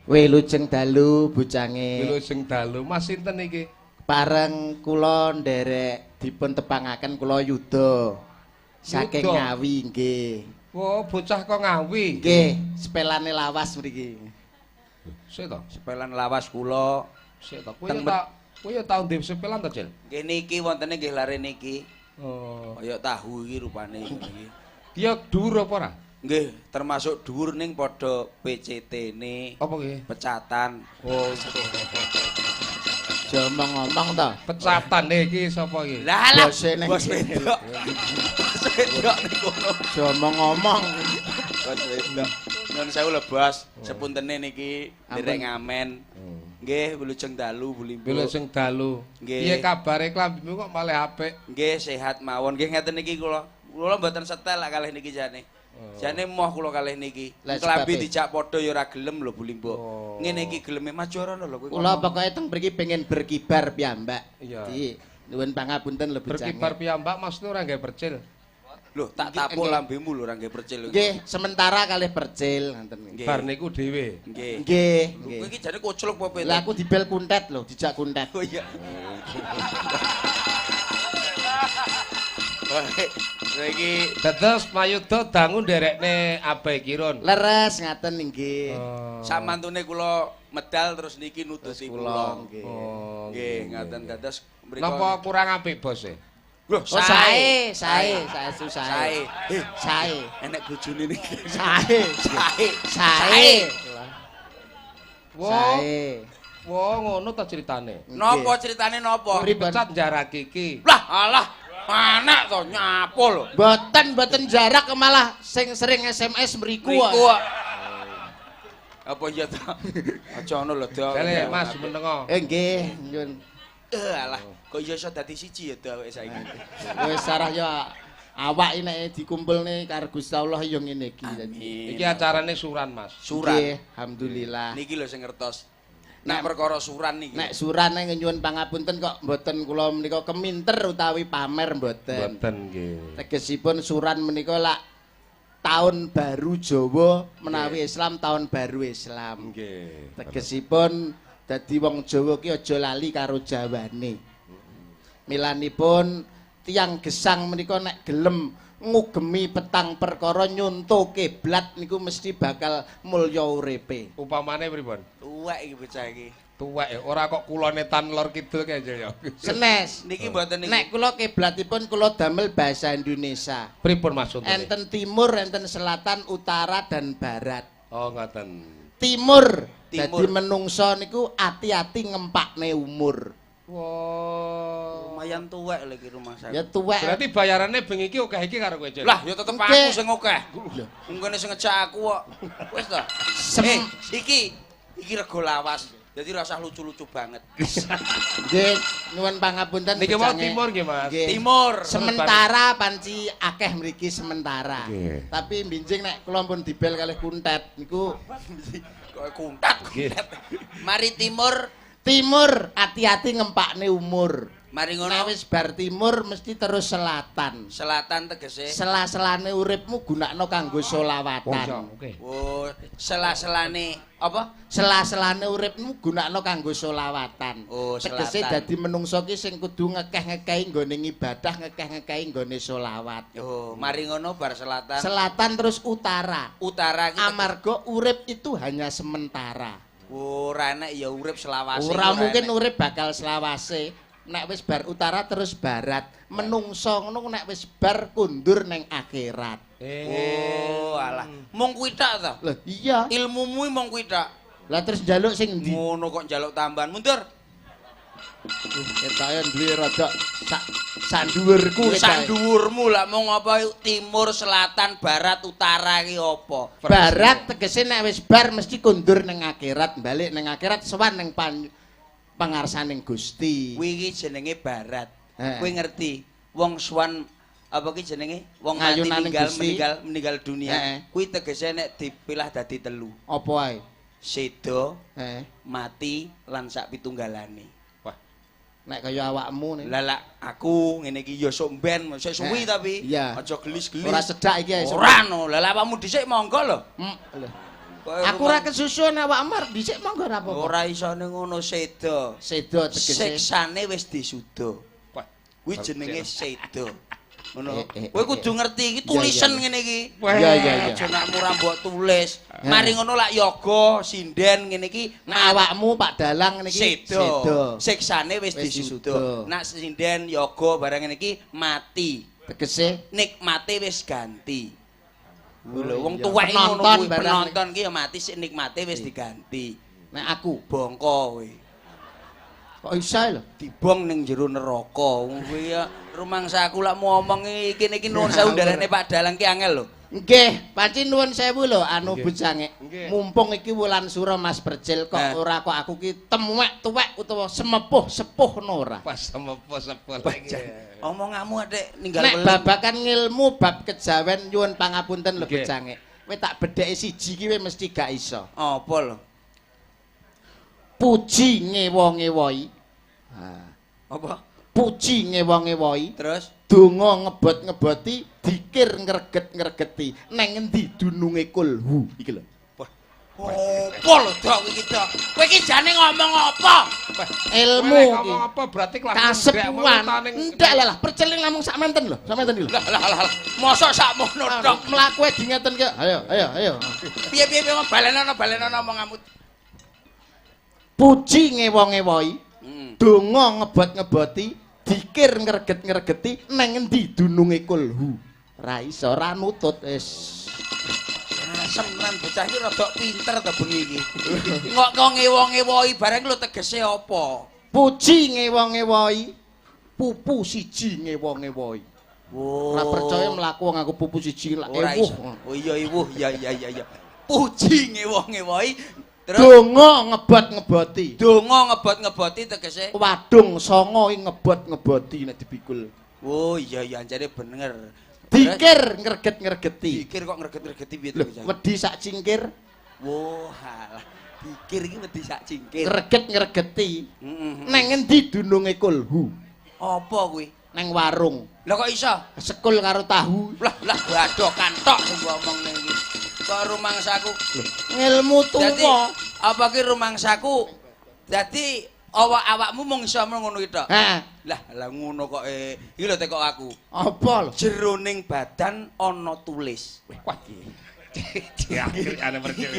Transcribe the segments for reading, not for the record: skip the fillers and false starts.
Wilujeng dalu bujange. Wilujeng dalu. Mas sinten iki? Pareng kula nderek dipun tepangaken kula Yuda. Saking Ngawi nggih. Oh, bocah kok Ngawi. Nggih, sepelane lawas mriki. Sik to. Sepelan lawas kula. Sik to. Kowe ya tau ndek sepelan to, Cil? Nggih niki wontene nggih lare niki. Oh. Kaya tahu iki rupane iki. Dia dhuwur apa ora? Nggih, termasuk dhuwur ning padha PCT-ne. Apa nggih? Pecatan. Oh, Aja ngomong to. pecatan iki sapa iki? Lah lah, Bose ning bos kene. wedok. Bos wedok niku. Aja ngomong. Bos wedok. Nyun sewu lho, Bos. Sepuntene niki nderek ngamen. Nggih, wilujeng dalu, Bulimbo. Wilujeng dalu. Nggih. Piye kabare klambimu kok malah apik? Nggih, sehat mawon. Nggih ngeten niki kula. Kula mboten setel lak kalih niki jane. Jane moh kula kalih niki. Lah, Klambi sebabe. dijak padha ya ora gelem lho Bulimbo. Oh. Ngene iki geleme Mas Jorono lho kowe. Kula pokoke teng mriki pengen berkibar piyambak. Iya. Jadi nuwun pangapunten lho bujange. Berkibar piyambak Mas ora nggae percil. Lho, tak tapuk lambemu lho ora nggih percil. Nggih, sementara kalih percil ngoten nggih. Bar niku dhewe. Nggih. Nggih, Kowe nggih. iki jane kocluk apa Lah aku dibel kuntet lho, dijak kuntet. Oh iya. Iki Dados Mayuda dangu nderekne Abai Kirun. Leres ngaten nggih. sak mantune kula medal terus niki nututi kula. Nggih. Oh. Nggih, ngaten dados mriku. Napa kurang apik bos e? Lho, Oh, sae, sae. Sae. Sae. Enek bojone niki. Sae. Sae. Sae. Wah, Sae. wah ngono ta ceritane. Napa ceritane napa? Dipecat jarake iki. Lah, alah, anak to nyapo lho. Boten jarak malah sing sering SMS mriku. Niku kok. Apa iya ta? Aja ngono lho, Dok. Dale Mas menengo. Nggih, nyun. Alah, kok iso iso dadi siji ya awake saiki. Wis sarah ya awak nek dikumpulne karo Gusti Allah ya ngene iki. Amin. Iki acarane suran Mas. Suran. Nggih, alhamdulillah. Niki lho sing ngertos. Nek perkara suran niki. Nek surane nyuwun pangapunten kok mboten kula menika keminter utawi pamer mboten. Mboten nggih. Tegesipun suran menika lak tahun baru Jawa menawi Islam tahun baru Islam. Nggih. Tegesipun dadi wong Jawa ki aja lali karo Jawane. Milanipun tiyang gesang menika nek gelem ngugemi petang perkara nyunto kiblat niku mesti bakal mulya uripe. Upamane pripun? Tuwek iki bocah iki. Tuwek ya, ora kok kulone tan lor kidul kae ya. Senes. Niki mboten niki. Nek kula kiblatipun kula damel bahasa Indonesia. Pripun maksudnya? Enten timur, enten selatan, utara dan barat. Oh ngoten. Timur. Timur. Dadi menungso niku ati-ati ngempakne umur. Wow. Lumayan tuwek lho iki rumah saya. Ya tuwek. Berarti bayarannya bengi iki akeh iki karo kowe, Cil. Lah, ya tetep aku sing akeh. Mungkin sing ngejak aku kok. Wis ta. Iki rego lawas. Jadi rasa lucu-lucu banget. Nggih, nyuwun pangapunten. Niki mau becange. timur nggih, Mas. Nggih. Timur. Sementara panci akeh mriki sementara. Nggih. Tapi binjing nek kula pun dibel kalih kuntet niku Kok kuntat. Mari timur, timur ati-ati ngempakne umur. mari Nek ngono. wis bar timur mesti terus selatan. Selatan tegese. Sela-selane uripmu gunakno kanggo selawatan. Oke. Oh, sela-selane apa? Sela-selane uripmu gunakno kanggo selawatan. Oh, Tegese selatan. dadi menungso ki sing kudu ngekeh-ngekehi nggone ngibadah, ngekeh-ngekehi nggone selawat. Oh, mari ngono bar selatan. Selatan terus utara. Utara iki. Amarga urip itu hanya sementara. Ora enek ya urip selawase. Ora mungkin urip bakal selawase. Nek wis bar utara terus barat. Menungso ngono nek wis bar kundur ning akhirat. Oh, alah. Mung kuwi tok to? Loh, iya. Ilmumu mung kuwi tok. Lah terus njaluk sing ndi? Ngono kok njaluk tambahan. Mundur. Ketoke duwe rada sak dhuwurku Sak dhuwurmu lah mung apa timur, selatan, barat, utara iki apa? Barat tegese nek wis bar mesti kundur ning akhirat, balik ning akhirat sowan ning pangarsaning Gusti. Kuwi iki jenenge barat. Heeh. Kowe ngerti? Wong swan apa ki jenenge? Wong mati Ngayunaning Gusti. meninggal dunia. Heeh. Kuwi tegese nek dipilah dadi telu. Apa wae? Sedo, Heeh. mati lan sak pitunggalane. Nek kaya awakmu nih. Lah aku ngene iki ya sok ben, sik suwi tapi Iya. aja gelis-gelis. Ora sedak iki ae. Ora no. Lah awakmu dhisik monggo lho. Lho. Aku ora kesusun awak Amar dhisik monggo ora apa-apa. Ora isone ngono seda. Seda tegese. Siksane wis disuda. Wah, Kuwi jenenge seda. Ngono. Eh, Kowe kudu ngerti iki tulisan ngene iki. Iya iya iya. Aja nak murah mbok tulis. Mari ngono lak yoga, sinden ngene iki Nah awakmu Pak Dalang niki seda. Siksane wis Wis disuda. disuda. Nak sinden yoga barang ngene iki mati. Tegese Nikmate wis ganti. Lho iya. wong tuwek ngono Penonton kuwi barang. penonton ki ya mati sik nikmate wis diganti. nek aku Bongko kowe. kok isa lho. Dibong ning jero neraka. Wong kuwi ya rumangsa aku lak mau ngomong iki niki nuwun sewu ndarane Pak Dalang ki angel lho. Nggih, panci nuwun sewu lho anu Nggih. bujange. Nggih. Mumpung iki wulan sura Mas Berjil kok ora kok aku ki temuek tuwek utawa sepuh ora. pas sepo-sepo lagi. Omonganmu adek ninggal Nek weling. babakan ngilmu bab kejawen nyuwun pangapunten lho Nggih. bujange. Kowe tak bedheki siji ki kowe mesti gak iso. Apa lho? Puji ngewo-ngewoi. Apa? Puji ngewo-ngewoi. Terus Donga ngebot-ngeboti, dikir ngreget-ngregeti. Neng endi dununge kulhu iki lho. apa lho dok iki dok? Kowe iki jane ngomong apa? Ilmu Kowe iki. ngomong apa berarti kelas Kasepuan. Ndak lah, perceling namung sak menten lho, sak menten iki lho. Lah. Mosok sakmono dok. Mlaku di ngeten ki. Ayo. Piye balenono omonganmu. Puji ngewo-ngewoi, Heeh. donga ngebot-ngeboti, dikir ngreget-ngregeti, neng endi dununge kulhu. Ra iso ra nutut wis. Semenan bocah iki rada pinter to bengi iki. Kok ngewo-ngewoi bareng lho tegese apa? Puji ngewo-ngewoi, pupu siji ngewo-ngewoi. Oh. Ora percaya mlaku wong aku pupu siji lak Ora ewuh. iso. Oh iya iwuh, iya. Puji ngewo-ngewoi. Terus Donga ngebot-ngeboti. donga ngebot-ngeboti tegese. Wadung songo ngebot-ngeboti nek dipikul. Oh iya jane bener. Dikir ngreget-ngregeti. Dikir kok ngreget-ngregeti piye Lho, to Jang? wedi sak cingkir, Wah, alah. Dikir iki wedi sak cingkir. ngreget-ngregeti. Heeh. Neng endi dununge kulhu? Apa kuwi? Neng warung. Lah kok iso? Sekul karo tahu. Lah badokan tok ngomong ning iki. Kok rumangsaku. Ngilmu Dadi tuwa. apa ki rumangsaku? Dadi awakmu mung iso ngono iki tok. Ha, Lah ngono kok iki lho tekok aku. apa lho? Jeroning badan ana tulis. Wah, diakhir ana percil.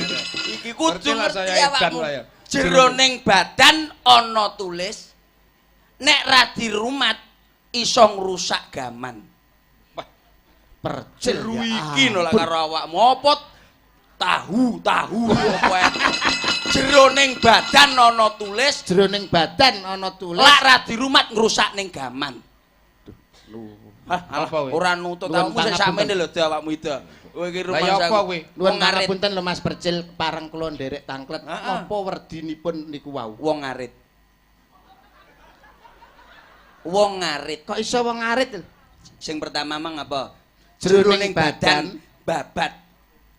Iki kudu Ngerti lah ngerti saya edan awakmu. lah ya. Jeroning badan ana tulis. Nek ra dirumat iso ngrusak gaman. Percil Jeru ya iki no lak ampun. karo awakmu apa tahu apa ya. Jeroning badan ana tulis. Jroning badan ana tulis. Lak ra dirumat ngrusak ning gaman. Apa kowe? Ora nutut Nuwun awakmu sik pangapunten. samene lho awakmu itu. Kowe iki Lah ya rumah apa kowe? Nuwun Wong ngarit. pangapunten lho Mas Percil, pareng kula nderek tangklet. Heeh. Napa werdinipun niku wau? Wong ngarit. Wong ngarit. Kok iso wong ngarit? Sing pertama mang apa? Jeroning badan babat.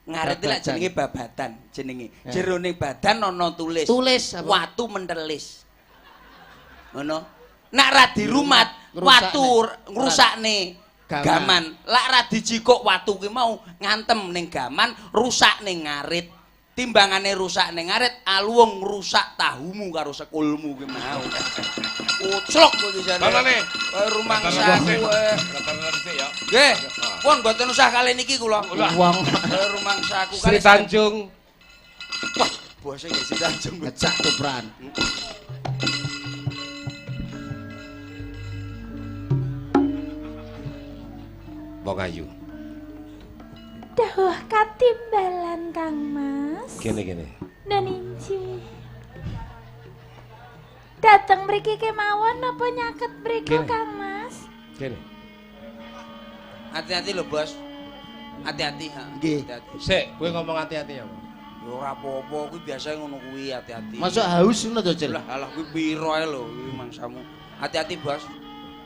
Ngarit iki lak Babadan. jenenge babatan jenenge. Ya. Jeroning badan ana tulis. Tulis apa? Watu mentelis. Ngono. Nak ra dirumat Ngrusakne. watu ngrusakne Gaman. gaman. Lak ra dijikuk watu ki mau ngantem ning gaman, rusak ning ngarit. Timbangane rusak ning ngarit, aluwung ngrusak tahumu karo sekulmu ki mau. Uclok kowe iki jane. Manane? Rumangsaku Rata-rata ya. Nggih, pun mboten usah kali niki kula. Wong Rumangsaku Sri Tanjung. Wah, bose nggih Sri Tanjung. ngejak tupran. Wong ayu. Dawuh katimbalan Kang Mas. Gini. Naninci. Dateng mriki kemawon napa nyaket mriku Kene. Kang Mas? Gini. Hati-hati lho, Bos. Hati-hati, ha. Nggih. Hati-hati. Sik, kowe ngomong hati-hati ya. Ya ora apa-apa, kuwi biasa ngono kuwi, hati-hati. Masuk haus ngono to, Cil? Lah, alah kuwi piro ae lho kuwi mangsamu. Hati-hati, Bos.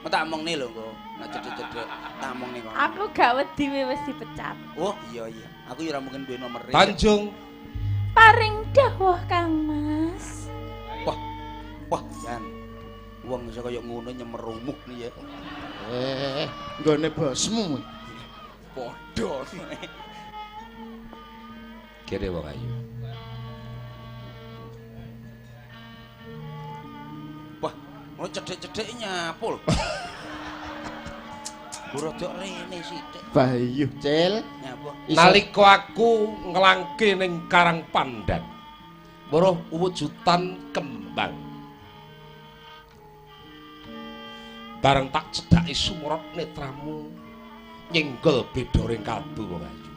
Mau tak omongne lho engko. Nek cedek-cedek tak omongne kok. Aku gak wedi wis dipecat. Oh, iya. Aku ya ora mungkin duwe nomere. Tanjung. Paring dawuh Kang Mas. Wah, Jan. Wong iso kaya ngono nyemerumuh nih ya. Nggone bosmu. Podho. Kene wong ayu. Wah, mau cedek-cedek nyapul. Burodok rene sithik. Bayu, Cil. Nyapa? Nalika aku nglangke ning Karang Pandan. Weruh wujudan kembang. Bareng tak cedhaki sumrot netramu nyenggol bedoring kalbu wong ayu.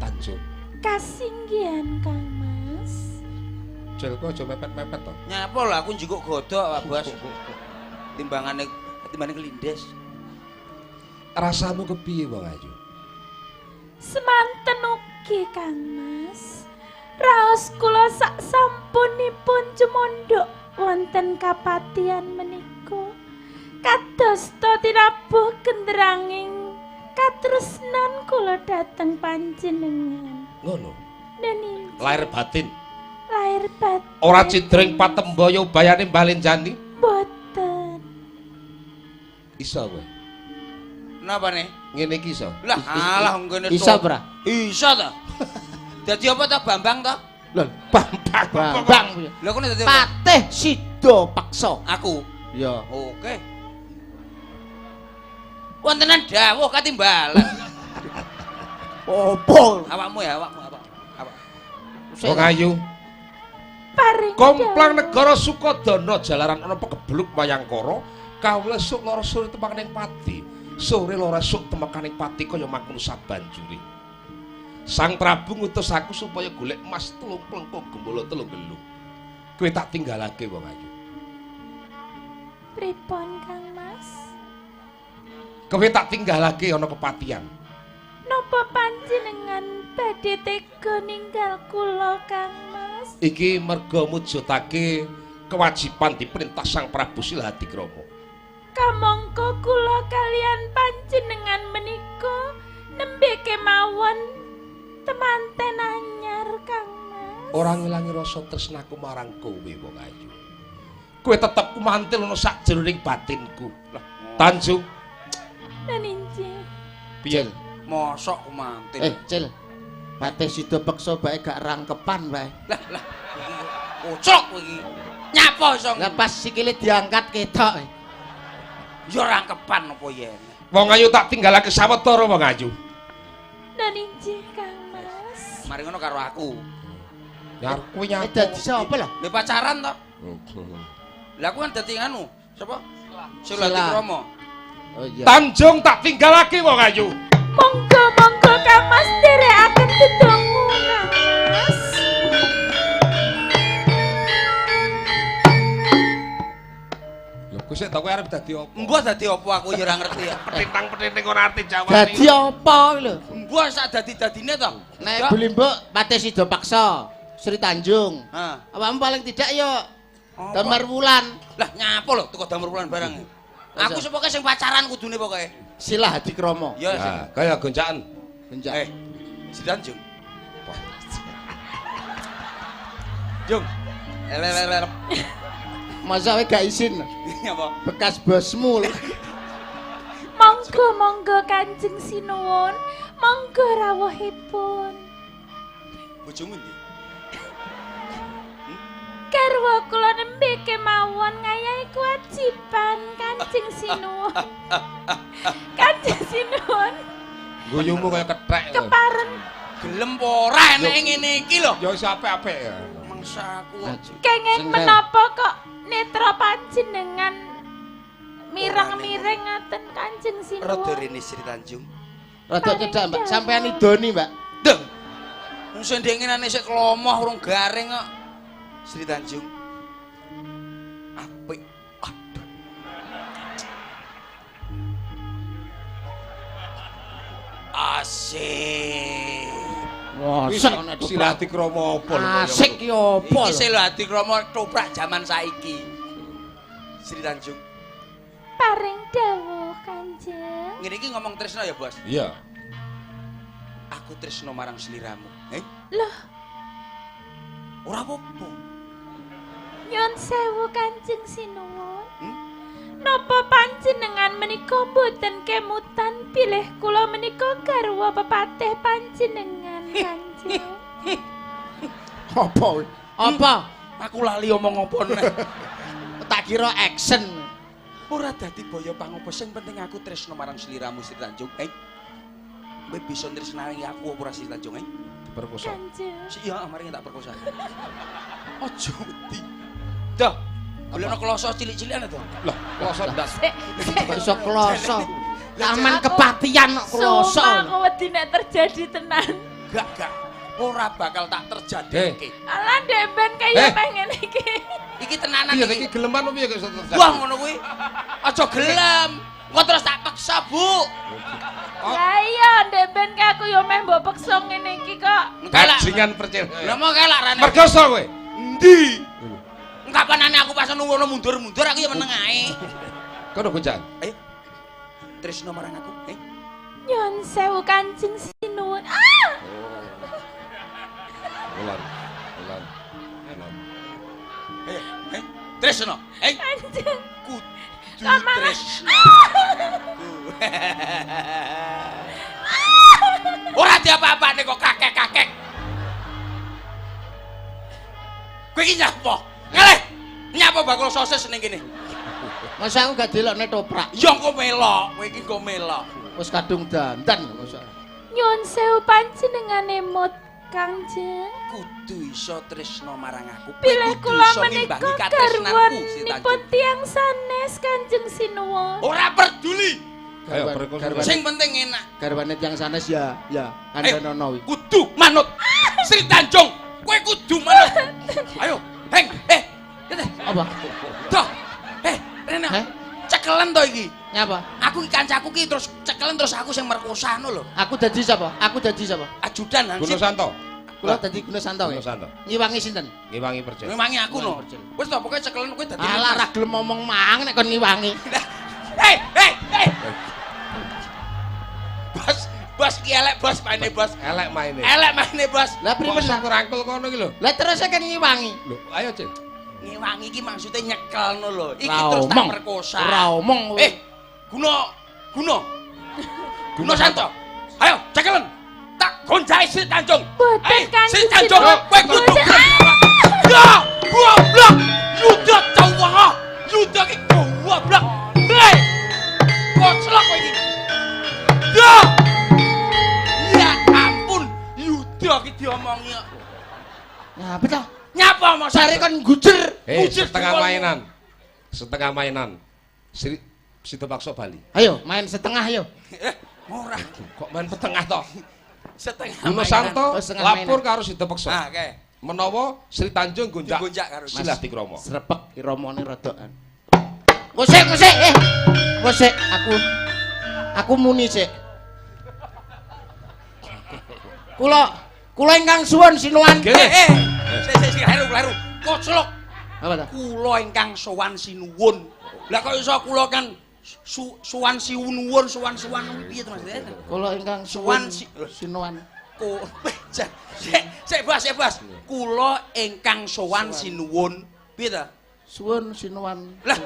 Tanjung. Kasinggihan Kang Mas. Cil kok aja mepet-mepet to. Nyapa lho aku njukuk godhok Pak Bos. Timbangane kelindes. Rasamu kepiye wong ayu? Semanten ugi Kang Mas. Raos kula sak sampunipun cumondhok wonten kapatihan menika. Kadosta tinabuh genderanging katresnan kula dhateng panjenengan. Ngono. Neni. Lahir batin. Lahir batin. Ora cidring patembaya bayane Mbah Lenjani. Boten. Iso kowe. Napa nih? Ngene iki iso. Lah alah ngene Isa, Bra. Isa ta? Dadi apa ta Bambang ta? Lho, Bambang. Lha kok dadi apa? Patih Sida Paksa. Aku. Ya. Oke. Wontenan dawuh katimbalan. Opo? Awakmu ya, awakmu apa? Apa? Wong ayu. Paring Komplang dawuh. negara Sukodana jalaran ana pekebluk Mayangkara, kawula esuk lara sore temakaning pati. Sore lara esuk temakaning pati kaya mangkono sabanjure. Sang Prabu ngutus aku supaya golek emas 3 plengko gembala 3 gelung. Kowe tak tinggalake wong ayu. Pripun Kang Mas? Kowe tak tinggalake ana kepatihan. Napa panjenengan badhe tega ninggal kula Kang Mas? Iki merga mujudake kewajiban diperintah Sang Prabu Silahadikrama. Kamangka kula kalian panjenengan menika nembe kemawon temanten anyar Kang Mas. Ora ngilangi rasa tresnaku marang kowe wong ayu. Kowe tetep kumantil ana sakjroning batinku. Lah, Tanjung. Naninji. Piye? Mosok mantil. Cil. Patih Sida Paksa bae gak rangkepan bae. Lah. Kocok kowe iki. Nyapa iso? Lah pas sikile diangkat ketok. Ya rangkepan apa yen. Wong ayu tak tinggalake sawetara wong ayu. Naninji Kang Mas. Mari ngono karo aku. Ya kowe nyapa. Dadi sapa lho? Lha pacaran to? Lah aku kan dadi anu, sapa? Silahadikrama. Oh iya. Tanjung tak tinggalake wong ayu. Monggo Kang Mas dherekaken dedonga Kang Mas. Lho kowe sik to kowe arep dadi apa? Mbah dadi apa aku ya ora ngerti ya. Petintang-petinting ora arti jawab. Dadi apa lho? Mbah sak dadi-dadine to. Nek Bulimbuk Patih Sida Paksa, Sri Tanjung. Ha. Awakmu paling tidak yo Apa? Damar Wulan. Lah nyapa lho teko damar wulan barang. Aku sepoke sing pacaran kudune pokoke. Silahadikrama. Ya sing. Nah, kaya goncakan. Benjak. Sidan Jung. Jung. Lelelelep. Masa kowe gak izin? Apa? Bekas bosmu lho. Monggo Kanjeng Sinuwun, monggo rawuhipun. Bojomu ndi? Garwa kula nembe kemawon ngayahi kewajiban Kanjeng Sinuwun. Kanjeng Sinuwun Guyumu kaya kethek. kepareng Gelem apa ora nek ngene iki lho. Ya wis apik-apik ya. Mangsaku. kenging menapa kok netra panjenengan mireng-mireng ngaten Kanjeng Rada Sinuwun. rene Sri Tanjung. Rada cedak, Mbak. Sampean idoni, Mbak. Deng. Wong sing ndengenane sik klomoh urung garing kok. Sri Tanjung. Apik. Aduh. Asik. Mosok Silahadikrama apa lho? Asik ki opo Iki lho? Silahadikrama toprak jaman saiki. Sri Tanjung. Paring dawuh Kanjeng. Ngene iki ngomong tresno ya, Bos. Iya. Aku tresno marang sliramu. Loh, Ora apa-apa. nyuwun sewu Kanjeng Sinuwun. Hmm? Napa panjenengan menika mboten kemutan pilih kula menika garwa pepatih panjenengan Kanjeng? Apa? Apa? Aku lali omong apa neh. Tak kira action. Ora dadi boyo pangopo sing penting aku tresno marang sliramu Sri Tanjung. Kowe bisa tresnani aku apa ora Sri Tanjung, Diperkosa. Kanjeng. Iya, mari tak perkosa. Aja wedi. Dah. Golekno kloso cilik-cilikan to. Lah, kloso ndak. Iso kloso. Aman kepatian kok kloso. Sumpah aku wedi nek terjadi tenan. Gak. Ora bakal tak terjadike. Alah demben kaya pengen iki. Iki tenanan Iya, iki. iki geleman opo ya kok iso terjadi? Wah ngono kuwi. Aja gelem. Kok terus tak paksa, Bu. Lah iya demben ke aku yo meh mbok peksa ngene iki kok. Bajingan percil. Lah mau kelak rene. Mergoso kowe. Endi? Kapanane aku pas nunggu mundur-mundur aku ya meneng ae. Kono goncang. Tresno marang aku, Nyun sewu Kanjeng Sinuwun. Ulan. Tresno, Kanjeng. kudu Kamana? tresno. Ora diapa-apane kok kakek-kakek. Kowe iki nyapa? Ngalih. Nyapa bakul sosis ning kene? Masa aku gak delokne toprak. Ya engko melok, kowe iki engko melok. Wis kadung dandan masa. Nyun sewu panjenengane mut Kanjeng. Kudu iso tresno marang aku. Kowe Bilih kudu kula iso menika ngimbangi katresnanku, Sri garwanipun Tanjung. tiyang sanes Kanjeng Sinuwun. Ora peduli. Ayo perkosa. Sing penting enak. Garwane tiyang sanes ya kandhanono wi. Kudu manut. Sri Tanjung, kowe kudu manut. Ayo, heng, Apa? Toh. Rene. Cekelen to iki. Nyapa? Aku iki kancaku ki terus cekelen terus aku sing merkosano lho. Aku dadi sapa? Ajudan Gunung Hansip. Santo. Kula dadi Gunung Santo. Gunung Santo. Ngiwangi sinten? Ngiwangi percil. Ngewangi aku no. Wis to pokoke cekelen kowe dadi. Alah ra gelem ngomong mang nek kon ngiwangi. Hei. Bos ki elek bos maine bos. Elek maine. Elek maine bos. Lah pripun Kok rangkul kono iki lho. Lah terus kan ngiwangi. Lho, ayo, Cil. Ngewangi iki maksude nyekelno lho. Iki Ra terus tak omong. merkosa. Ora omong. Guna Santo. Ayo cekelen. Tak gonjai Sri Tanjung. Boten Sri Kanjeng Tanjung Sinuwun. kowe kudu. Ya, goblok. Yuda cowok. Yuda ki goblok. Hei. Koclok kowe iki. Ya. Ya ampun, Yuda ki diomongi. Nyapa ta? Nyapa Mas? Sare kon gujer. Setengah mainan. Situ paksa Bali. Ayo main setengah ayo. Ora. Kok main petengah toh? Setengah Gunung mainan. Santo Oh, setengah lapor karo Situ Peksa. Ah, oke. Menawa Sri Tanjung gonjak. Gonjak karo Silah dikromo. Srepek iromone rodokan. Musik. Musik aku muni sik. Kula ingkang suwun sinuwan. Sik kleru. Koclok. Apa ta? Kula ingkang sowan sinuwun. Lah kok iso kula kan sowan sinuwun, sowan piye to Mas? Kula ingkang Suwan suwun sinuwan. Sik Bos. Kula ingkang sowan sinuwun. Piye to? Suwun sinuwan. Lah.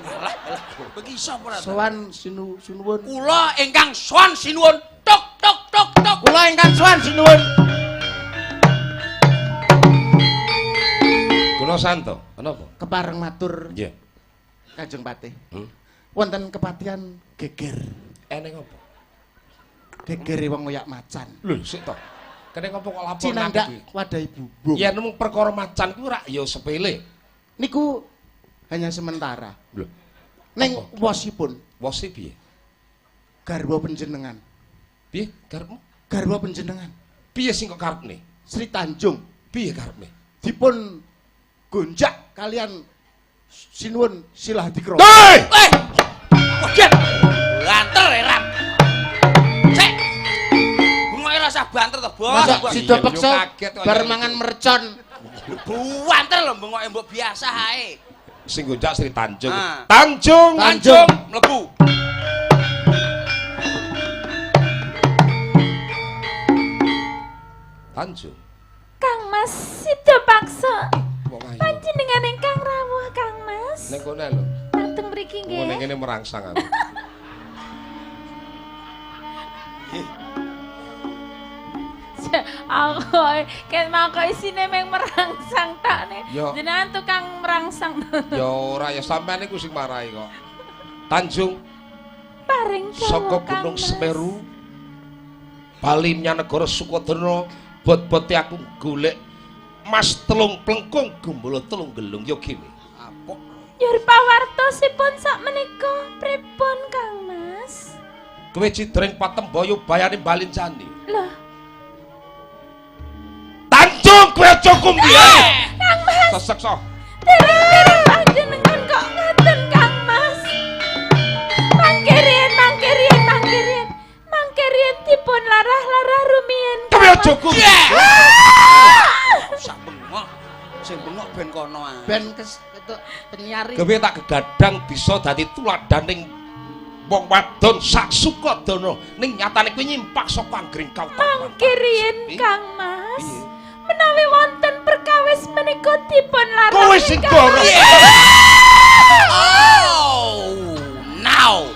Kowe iki iso apa ora? Sowan sinuwun. Kula ingkang sowan sinuwun. Tok. Kula ingkang suwun sinuwun. Gunung Santo. Kenapa? Kepareng matur Nggih. Kanjeng Patih. Wonten kepatihan geger. Eneng apa? Gegere wong ngoyak macan. Lho, sik to. Kene ngopo kok lapor Cinandak wadahi bubuk. Ya nemu perkara macan ku ora ya sepele. Niku hanya sementara. Lho, Ning apa? wosipun wose piye? garwa panjenengan. Piye karepmu? Garwa panjenengan Piye sing kok karepne? Sri Tanjung Piye karepne? dipun gonjak kalian sinuwun silah dikro. Hei! Wajan. Banter Ram. Sik. Bungoke rasa banter to, Bos. Masa Bos. sida Iya, peksa kaget kok, bar ya. mangan mercon. Banter lho bungoke mbok biasa ae. Sing gonjak Sri Tanjung. Ah. Tanjung. Tanjung mlebu. Tanjung. Kang Mas sida paksa. Wong ayu. Panjenengan ingkang rawuh Kang Mas. Ning kono lho. Dateng mriki Wong ning nggih. kene merangsang aku. Aku ket mangko isine meng merangsang tak nih. Yo. Jenengan tukang merangsang. Ya ora ya sampean iku sing marahi kok. Tanjung Paring saka Gunung Semeru bali menyang negara Sukodono bot-bote aku golek Mas telung plengkung gumbala telung gelung ya gini. Apa? Nyur pawartosipun sak menika pripun Kang Mas? Kowe cidreng Patembayu bayane Balincani. Lah, Tanjung kowe aja kumpiye. Kang Mas, Sesekso. dereng-dereng panjenengan kok ngaten Kang Mas. Mangkirien dipun larah-larah rumiyin. Kowe aja kumpiye. Sak bengok. Sing bengok ben kono ae. Ben ketuk penyari. Kowe tak gegadang bisa dadi tuladaning wong wadon sak Sukodono ning nyatane kowe nyimpak saka anggring kautaman. Mangkirien Kang Mas. Piye? Menawi wonten perkawis menika dipun larang. Kowe sing goreng. Oh, now.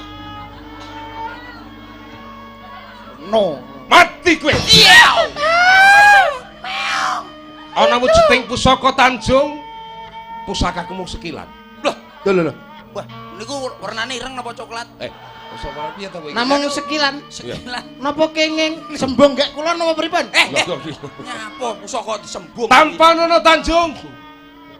No. Mati kowe. Ana wujuting pusaka Tanjung. Pusakaku mung sekilan. Lho. Wah, niku warnane ireng napa coklat? Pusaka piye to kowe? Namung sekilan. Sekilan. Napa kenging sembung gek kula napa pripun? Nyapa pusaka disembung. Tampanono Tanjung.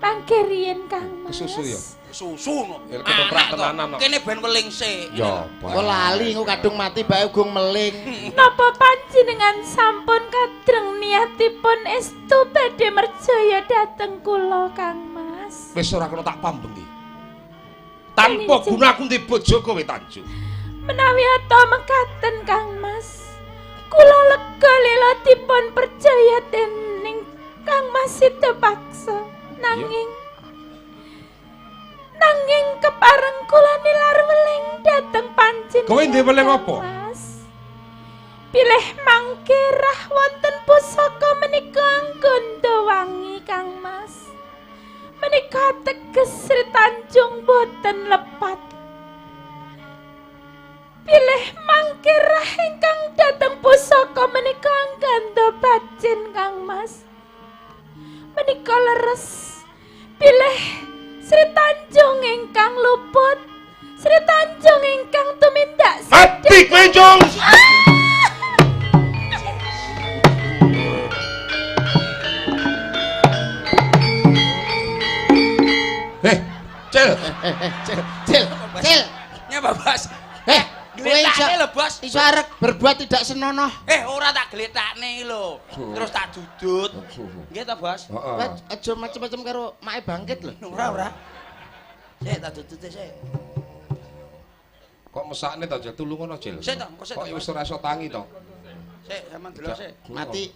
Mangkirien Kang Mas. Kesusu ya. Susu no. Ya, ketoprak tenanan no. Kene ben weling sik. Ya, Kok lali engko kadung mati bae ugung meling. Napa panjenengan sampun kadreng niatipun estu badhe merjaya dhateng kula Kang Mas. Wis ora kena tak pambengi. Tanpa guna aku ndek bojo kowe Tanjung. Menawi ata mekaten Kang Mas, kula lega lila dipun percaya dening Kang Mas Sidapaksa. Nanging kepareng kula nilar weling dhateng panjenengan. Kowe ndek weling apa? Mas. Pilih mangke rah wonten pusaka menika anggondo wangi Kang Mas. Menika teges Sri Tanjung boten lepat. Pilih mangke rah ingkang dhateng pusaka menika anggondo bajin Kang Mas. Menika leres. Pilih Sri Tanjung ingkang luput, Sri Tanjung ingkang tumindak Mati kowe Jung. Cil. Cil. Nyapa, Bos? Kowe iso Gletakne lho, Bos. iso arek berbuat tidak senonoh. Ora tak gletakne lho. Terus tak dudut. Nggih ta, Bos? Heeh. Aja macem-macem karo make bangkit lho. Ora. Sik tak dudut sik. Kok mesakne to, Jil? Tulung ngono, Jil. Sik to, engko sik. Kok wis ora iso tangi to. Sik, sampean delok sik.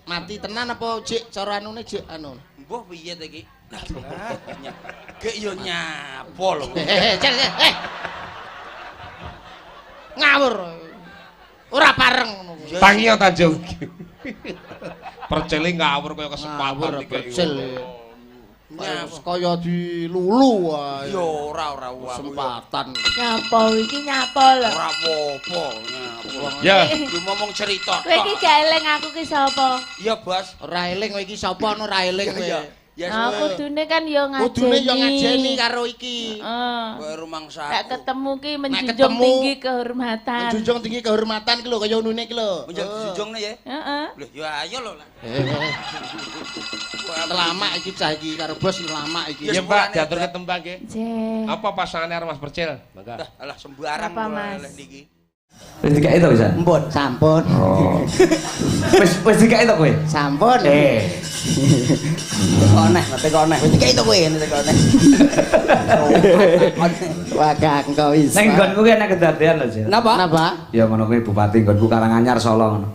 Mati tenan apa jik cara anune jik anu. Mbah piye ta iki? Gek yo nyapa lho. Cil. Ngawur. Ora pareng ngono kuwi. Tangi ya Tanjung. Percele ngawur kaya kesempatan iki. Percil. Kaya dilulu wae. Yo ora Kesempatan. Nyapa iki nyapa lho. Ora apa-apa nyapa. Ya. Lu ngomong cerita. Kowe iki gak eling aku ki sapa? Iya, Bos. Ora eling kowe iki sapa ora eling kowe. Ya Nah, kudune kan yo ngajeni. Kudune yo ngajeni karo iki. Heeh. kowe rumangsa. Nek ketemu ki menjunjung ketemu, tinggi kehormatan. Menjunjung tinggi kehormatan ki lho kaya unune ki lho. Menjunjungne ya. Heeh. Lho, ya ayo lho. Lama iki cah iki karo bos lama iki. Ya Mbak, diaturke tembang nggih. Nggih. Apa pasangane karo Mas Percil? Mangga. Alah sembarang Apa, Mas? oleh niki. Wis dikake to bisa? Sampun, sampun. Oh. Wis dikake to kowe? Sampun. Koneh, mate koneh. Wis iki to kowe nek koneh. Wah, engko wis. Ning nggonku ki enek kedadean lho, Sil. Napa? Napa? Ya ngono kuwi bupati nggonku Karanganyar Solo ngono.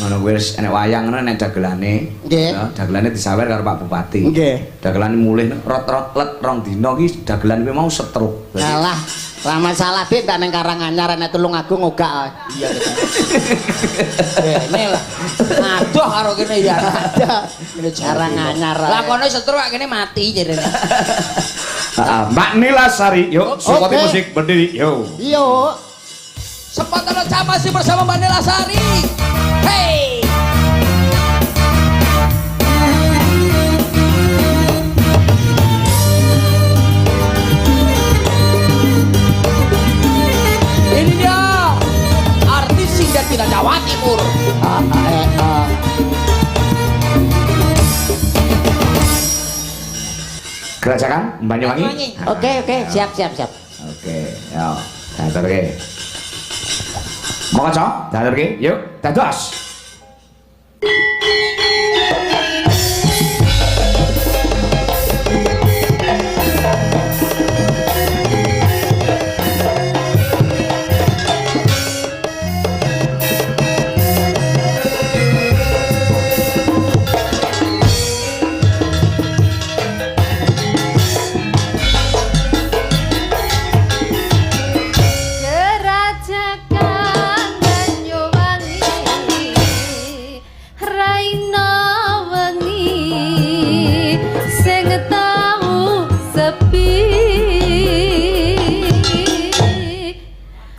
Ngono kuwi wis enek wayang ngono enek dagelane. Nggih. Ya, dagelane disawer karo Pak Bupati. Nggih. Dagelane mulih rot-rot let rong dina ki dagelan kuwi mau setruk. Alah, ora masalah Dik, tak ning Karanganyar nek Tulungagung ogak. Iya. Kene lah. Aduh karo kene ya ada. Karanganyar. Lah kono setru kene mati jarene. Heeh, Mbak Nila Sari, yuk, Sukoti musik berdiri, yuk. Iya. Sepatana masih bersama Mbak Nela Sari. Hey. Gerajakan Banyuwangi. Oke, siap. Oke, yo, daturke. Monggo, Cok, daturke. Yuk, dados.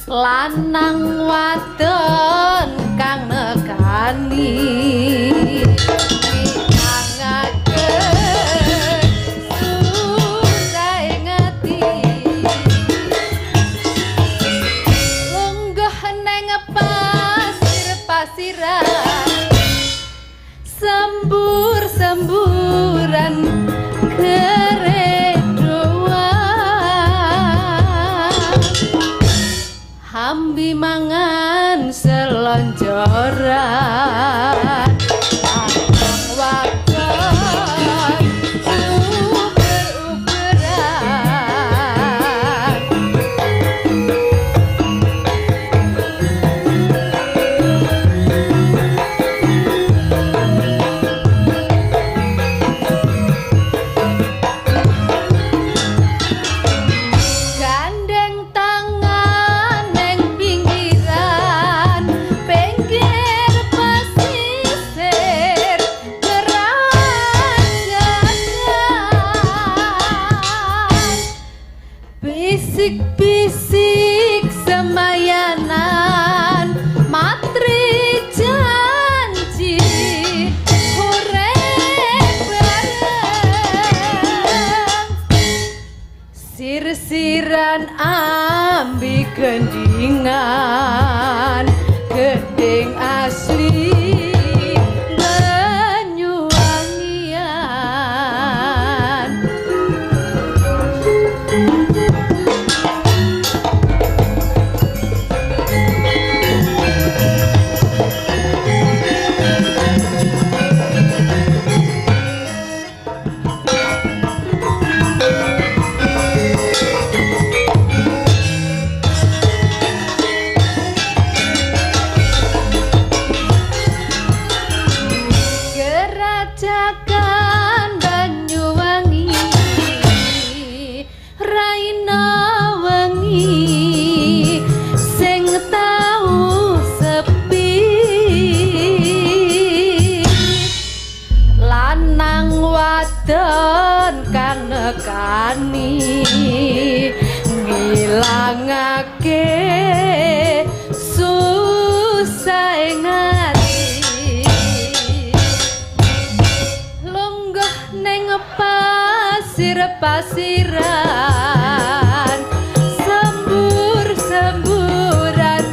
Lanang wadon kang nekani ngangake susah ngati lunggah neng pasir-pasiran sembur-semburan ambi mangan selonjoran abang wakon uber-uberan gandeng tangan neng pinggiran pinggir pasisir gerajakan bisik-bisik semayanan matri janji urip bareng sir-siran ambi gendingan gending asli Banyuwangian Gerajakan Banyuwangi raina wengi sing tau sepi lanang wadon kang nekani ngilangake susah ngati lunggah neng pasir-pasiran sembur-semburan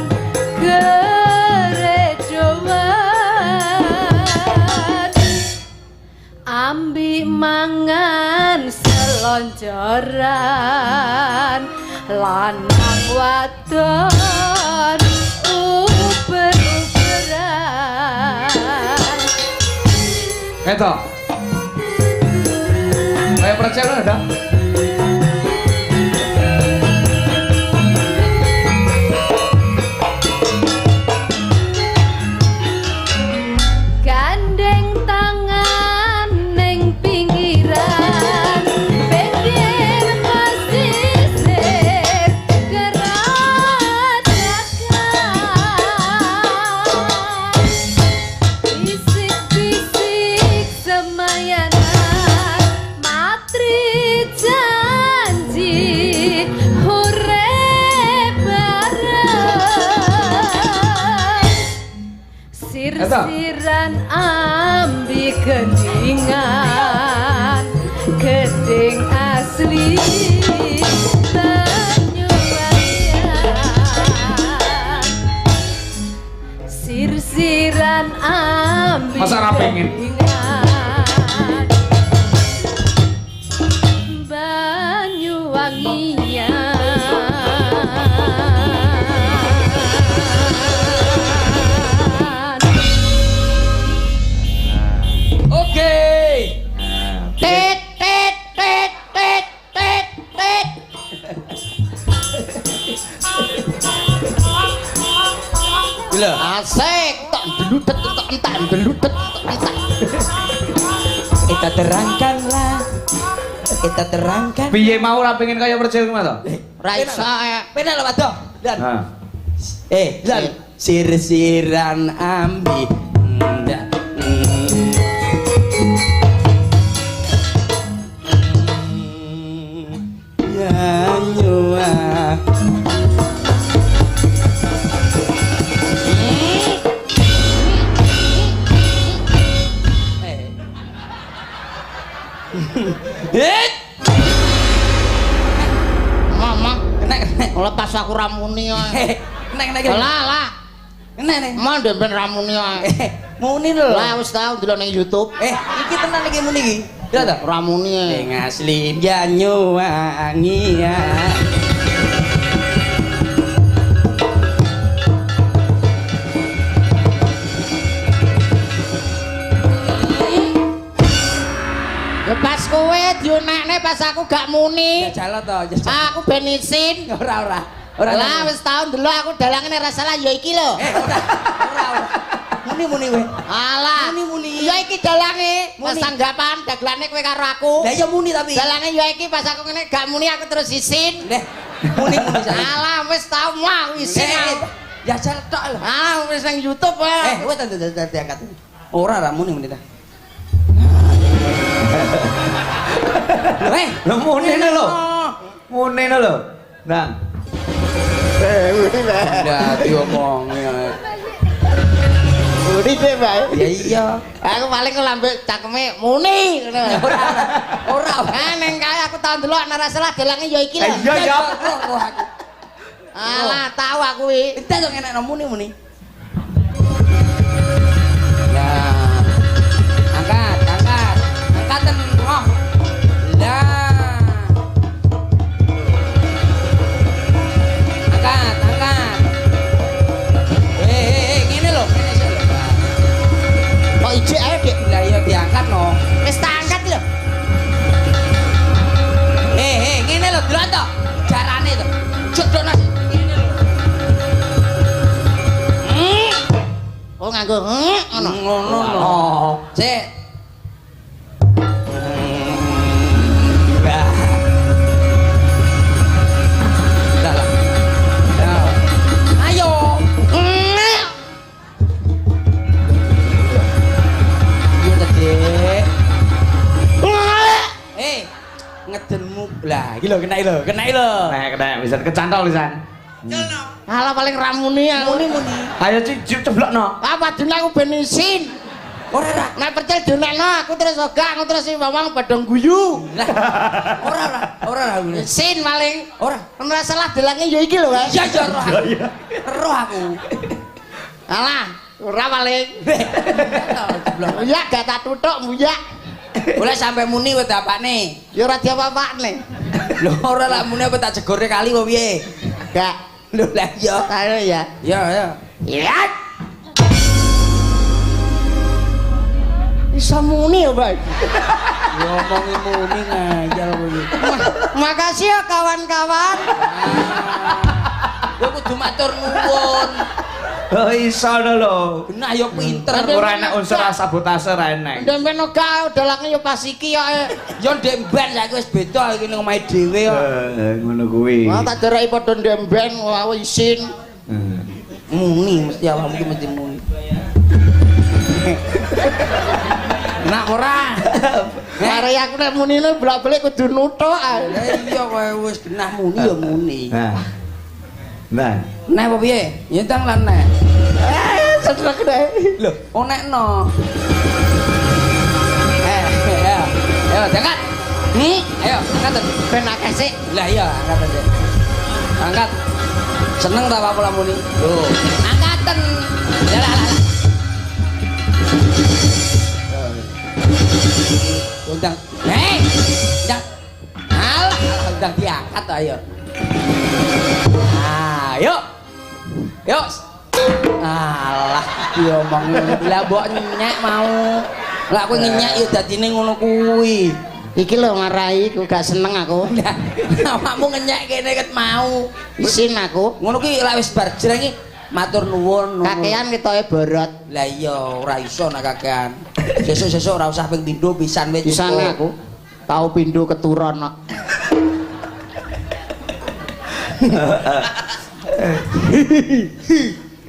gerejoan ambi mangan selonjoran lanang wadon uber-uberan Eto. Ayo percaya ada. gandeng tangan neng pinggiran pinggir pasisir gerajakan bisik-bisik semayanan matri janji urip bareng sir-siran ambi gendingan gedeng asli Banyuwangian sir-siran ambi Masa ra pengen? gendingan Sek tok deludet tok entak deludet tok entak. Kita terangkanlah. Kita terangkan. Piye mau ora pengen kaya Percil kuwi to? Ra iso. Penak lho, Pak Dok. Dan. Ha. Dan sir-siran ambi. Ndak. Ya nyua. Mama, Nek. lepas aku ramuni ae. Nek. Lah. Nek. Mau ndemben ramuni ae. Muni lho. Lah wis tau delok ning YouTube. Iki tenan iki muni iki. Lha ta? Ramuni ae. Ning asli Banyuwangi ya. Ya pas kowe diunekne pas aku gak muni. Jajal to, jajal. Aku ben isin. Ora. Lah wis tau ndelok aku dalange ora salah ya iki lho. Ora. Muni kowe. Alah. Muni. Ya iki dalange pas Muni. tanggapan dagelane kowe karo aku. Lah ya muni tapi. Dalange ya iki pas aku ngene gak muni aku terus isin. Neh. Muni saya. Alah wis tau mah isin aku. Jajal tok lho. Ah wis nang YouTube wae. Wes diangkat. Ora muni ta. Lho munine lho. Munine lho. Nang. Udah diomong ya. Muni deh bae. Ya iya. Aku paling lambe cakeme muni ngono. Ora. Ning kae aku tau ndelok nek ora salah dalange ya iki lho. Iya ya. Roh aku. Alah tau aku kuwi. Entek kok enek muni. Nah. Angkat. Angkaten roh. Lah. Angkat. Ngene lho, ngene sik lho. Kok ijek ae, Dik? Lah iya diangkat no. Wis tak angkat lho. Ngene lho, delok to. Jarane to. Jodho nasi. Ngene lho. Oh nganggo ngono. Ngono lho. Sik. Ayo. Iya tadi. Ngedenmu lah, iki lho kena lho. Nek bisa kecantol lisan. Alah paling ramuni aku. Muni. Ayo ceblokno. Apa dene aku ben isin. Ora. Nek percil dinekno aku terus ogah, aku terus wong padha guyu. Lah. Ora. Isin paling. Ora. Ora salah dalange ya iki lho, Mas. Iya roh. Roh aku. Alah, ora paling. Ya gak tak tutuk muyak. Boleh sampai muni kowe apane? Ya ora diapa-apane. Lho ora lak muni apa tak jegore kali kok piye? Gak. Lho lah iya. Ayo ya. Ya. Ya. Bisa muni ya, Pak. Ngomongi muni ngajal kowe. Makasih ya kawan-kawan. Kowe kudu matur nuwun. Oh iso lho. Nah ya pinter. Ora enak unsur sabotase ra enak. Ndemben ogah dalange ya pas iki ya. Ya ndek ben saiki wis beda iki ning omahe dhewe kok. Ngono kuwi. Wah tak dereki padha ndemben wae isin. Muni mesti awakmu iki mesti muni. Nak ora. Mare aku nek munine blak-balik kudu nuthuk. Lah iya kowe wis genah muni ya muni. Nah. Nek apa piye? Nyentang lan nek. Sedek deh. Lho, onekno. Ayo, angkat. Ayo, angkat. Ben akeh sik. Lah iya, angkat aja. Angkat. Seneng ta apa pula muni? Lho, angkaten. Lah. Undang. Undang. Alah, undang diangkat to ayo. Ayo. Yuk. Alah, diomong lah mbok nyek mau. Lah kowe nyek ya dadine ngono kuwi. Iki lho marahi ku gak seneng aku. Awakmu ngenyek kene ket mau. Isin aku. Ngono kuwi lek wis bar jreng iki Matur nuwun. Kakean ketoke borot. Lah iya, ora iso nek kakean. Sesuk-sesuk ora usah ping pindho pisan wis. Pisane aku tau pindho keturon kok.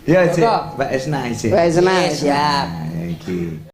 Ya, Cik. Mbak Esna, Cik. Mbak Esna. Siap. Iki.